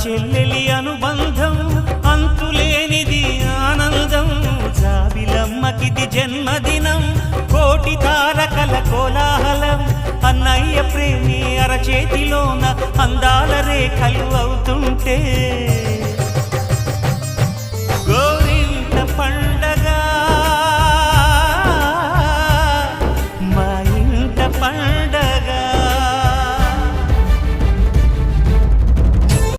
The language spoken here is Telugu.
చెల్లెలి అనుబంధం అంతులేనిది ఆనందం జాబిలమ్మకిది జన్మదినం కోటి తారకల కోలాహలం అన్నయ్య ప్రేమి అరచేతిలోన అందాల రేఖలు అవుతాయి